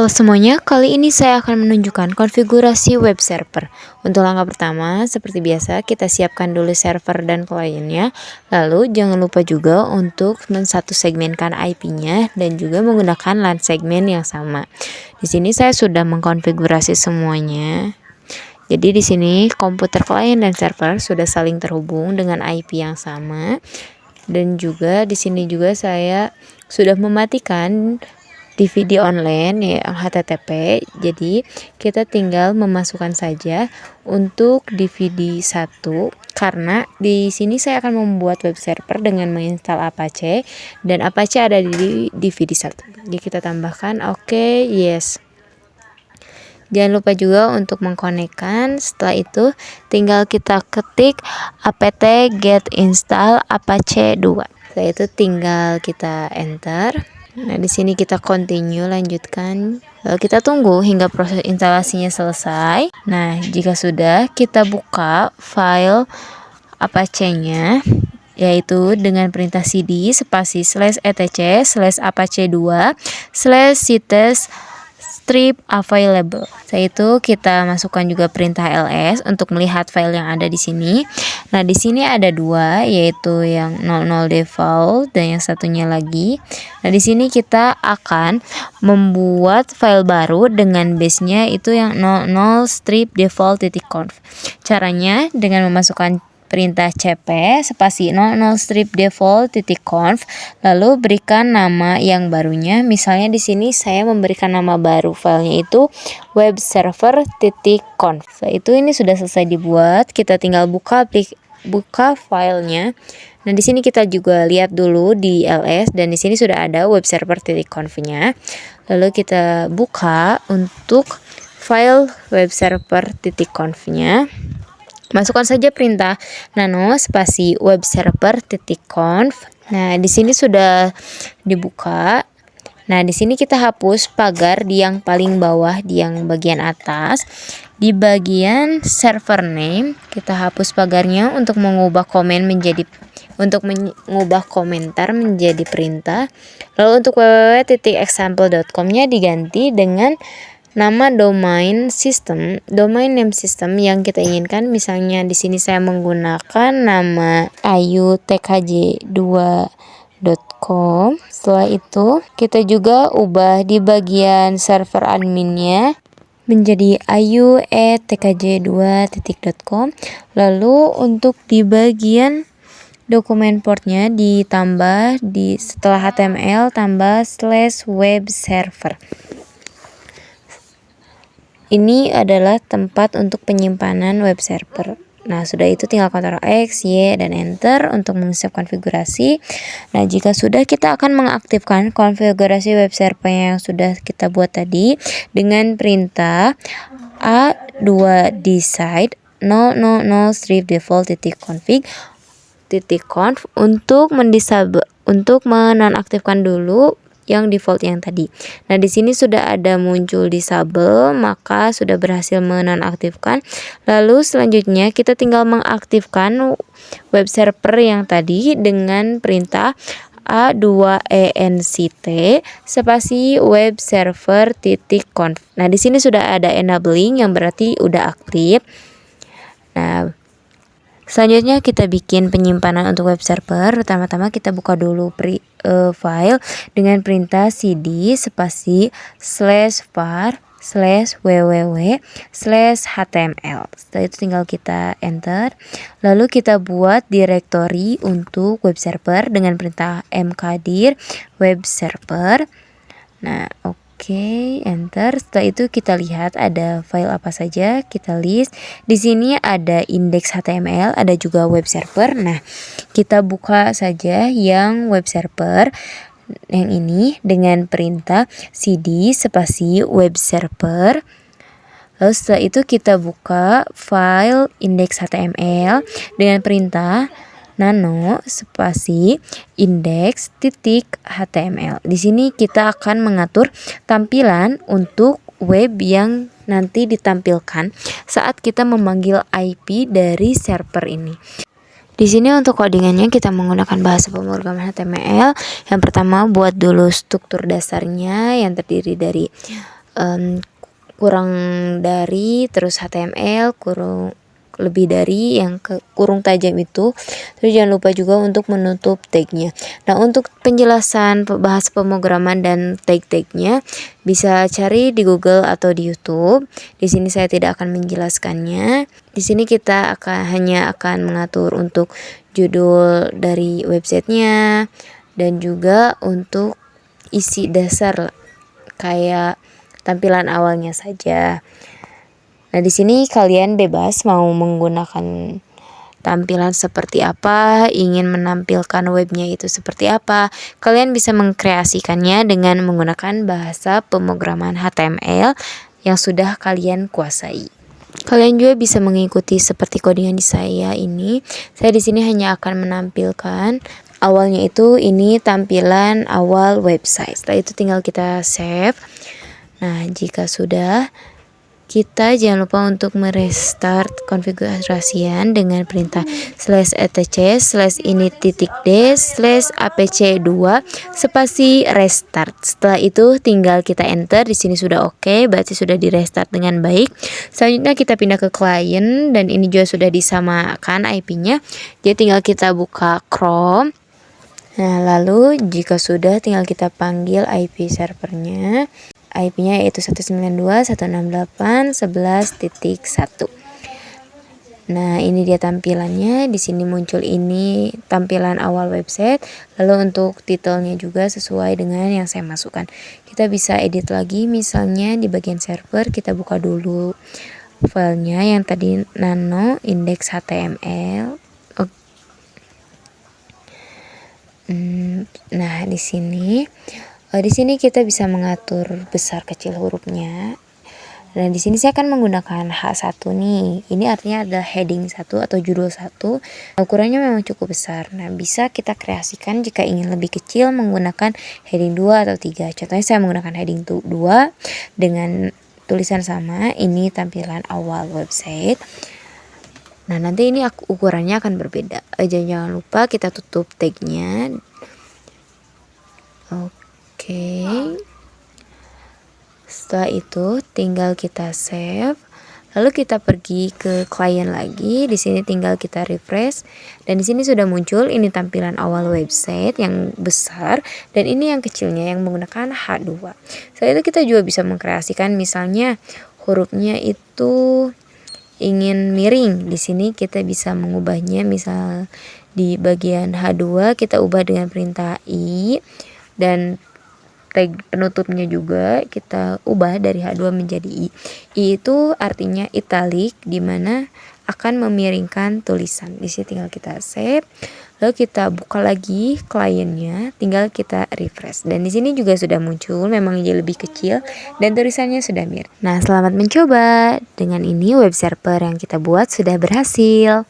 Halo semuanya, kali ini saya akan menunjukkan konfigurasi web server. Untuk langkah pertama, seperti biasa kita siapkan dulu server dan kliennya. Lalu jangan lupa juga untuk satu segmenkan IP-nya dan juga menggunakan LAN segmen yang sama. Di sini saya sudah mengkonfigurasi semuanya. Jadi di sini komputer klien dan server sudah saling terhubung dengan IP yang sama. Dan juga di sini juga saya sudah mematikan DVD online yang HTTP. Jadi kita tinggal memasukkan saja untuk DVD 1 karena di sini saya akan membuat web server dengan menginstal Apache dan Apache ada di DVD 1. Jadi kita tambahkan oke, yes. Jangan lupa juga untuk mengkonekkan. Setelah itu tinggal kita ketik apt get install apache 2. Setelah itu tinggal kita enter. Nah, di sini kita continue, lanjutkan. Lalu kita tunggu hingga proses instalasinya selesai. Nah, jika sudah, kita buka file Apache-nya, yaitu dengan perintah cd spasi /etc/apache2/sites strip available. Setelah itu kita masukkan juga perintah ls untuk melihat file yang ada di sini. Nah, di sini ada dua, yaitu yang 00 default dan yang satunya lagi. Nah, di sini kita akan membuat file baru dengan base-nya itu yang 00 strip default.conf. Caranya dengan memasukkan perintah cp spasi 00 strip default.conf lalu berikan nama yang barunya. Misalnya di sini saya memberikan nama baru filenya itu webserver.conf. Setelah itu ini sudah selesai dibuat, kita tinggal buka filenya. Nah, di sini kita juga lihat dulu di ls dan di sini sudah ada webserver.conf-nya. Lalu kita buka untuk file webserver.conf-nya. Masukkan saja perintah nano spasi webserver.conf. Nah, di sini sudah dibuka. Nah, di sini kita hapus pagar di yang paling bawah, di yang bagian atas. Di bagian server name, kita hapus pagarnya untuk mengubah komentar menjadi perintah. Lalu untuk www.example.com-nya diganti dengan nama domain name system yang kita inginkan. Misalnya di sini saya menggunakan nama ayutkj2.com. Setelah itu kita juga ubah di bagian server adminnya menjadi ayu@tkj2.com. Lalu untuk di bagian dokumen portnya ditambah setelah HTML tambah /webserver. Ini adalah tempat untuk penyimpanan web server. Nah, sudah itu tinggal Ctrl X, Y, dan Enter untuk meng-save konfigurasi. Nah, jika sudah, kita akan mengaktifkan konfigurasi web server yang sudah kita buat tadi dengan perintah a2decide 000 strip default.conf untuk menonaktifkan dulu yang default yang tadi. Nah, di sini sudah ada muncul disable, maka sudah berhasil menonaktifkan. Lalu selanjutnya kita tinggal mengaktifkan web server yang tadi dengan perintah a2enct spasi webserver.conf. Nah, di sini sudah ada enabling yang berarti udah aktif. Nah, selanjutnya kita bikin penyimpanan untuk web server. Pertama-tama kita buka dulu file dengan perintah cd spasi /var/www/html. Setelah itu tinggal kita enter. Lalu kita buat directory untuk web server dengan perintah mkdir web server. Nah, oke, enter. Setelah itu kita lihat ada file apa saja, kita list. Di sini ada index.html, ada juga web server. Nah, kita buka saja yang web server yang ini dengan perintah cd spasi web server. Lalu setelah itu kita buka file index.html dengan perintah nano spasi index.html. Di sini kita akan mengatur tampilan untuk web yang nanti ditampilkan saat kita memanggil IP dari server ini. Di sini untuk codingannya kita menggunakan bahasa pemrograman HTML. Yang pertama buat dulu struktur dasarnya yang terdiri dari kurang dari, terus HTML lebih dari yang kurung tajam itu. Terus jangan lupa juga untuk menutup tagnya. Nah, untuk penjelasan bahasa pemrograman dan tag-tagnya bisa cari di Google atau di YouTube. Di sini saya tidak akan menjelaskannya. Di sini kita hanya akan mengatur untuk judul dari websitenya dan juga untuk isi dasar kayak tampilan awalnya saja. Nah, di sini kalian bebas mau menggunakan tampilan seperti apa, ingin menampilkan webnya itu seperti apa. Kalian bisa mengkreasikannya dengan menggunakan bahasa pemrograman HTML yang sudah kalian kuasai. Kalian juga bisa mengikuti seperti codingan di saya ini. Saya di sini hanya akan menampilkan awalnya itu ini tampilan awal website. Setelah itu tinggal kita save. Nah, jika sudah, kita jangan lupa untuk merestart konfigurasian dengan perintah /etc/ini.d/apc2 spasi restart. Setelah itu tinggal kita enter. Di sini sudah oke, berarti sudah di restart dengan baik. Selanjutnya kita pindah ke klien dan ini juga sudah disamakan IP-nya. Jadi tinggal kita buka Chrome. Nah, lalu jika sudah tinggal kita panggil IP servernya. IP-nya yaitu 192.168.11.1. Nah, ini dia tampilannya. Di sini muncul ini tampilan awal website. Lalu untuk titelnya juga sesuai dengan yang saya masukkan. Kita bisa edit lagi, misalnya di bagian server kita buka dulu filenya yang tadi nano index.html. Nah, di sini kita bisa mengatur besar kecil hurufnya. Dan di sini saya akan menggunakan H1 nih. Ini artinya adalah heading 1 atau judul 1. Ukurannya memang cukup besar. Nah, bisa kita kreasikan jika ingin lebih kecil menggunakan heading 2 atau 3. Contohnya saya menggunakan heading 2 dengan tulisan sama. Ini tampilan awal website. Nah, nanti ini ukurannya akan berbeda. Jangan lupa kita tutup tagnya. Oke. Setelah itu tinggal kita save. Lalu kita pergi ke klien lagi. Di sini tinggal kita refresh dan di sini sudah muncul ini tampilan awal website yang besar dan ini yang kecilnya yang menggunakan H2. Setelah itu kita juga bisa mengkreasikan misalnya hurufnya itu ingin miring. Di sini kita bisa mengubahnya, misal di bagian H2 kita ubah dengan perintah I dan tag penutupnya juga kita ubah dari H2 menjadi I. I itu artinya italic, di mana akan memiringkan tulisan. Di sini tinggal kita save. Lalu kita buka lagi kliennya, tinggal kita refresh. Dan di sini juga sudah muncul, memang jadi lebih kecil dan tulisannya sudah mirip. Nah, selamat mencoba. Dengan ini web server yang kita buat sudah berhasil.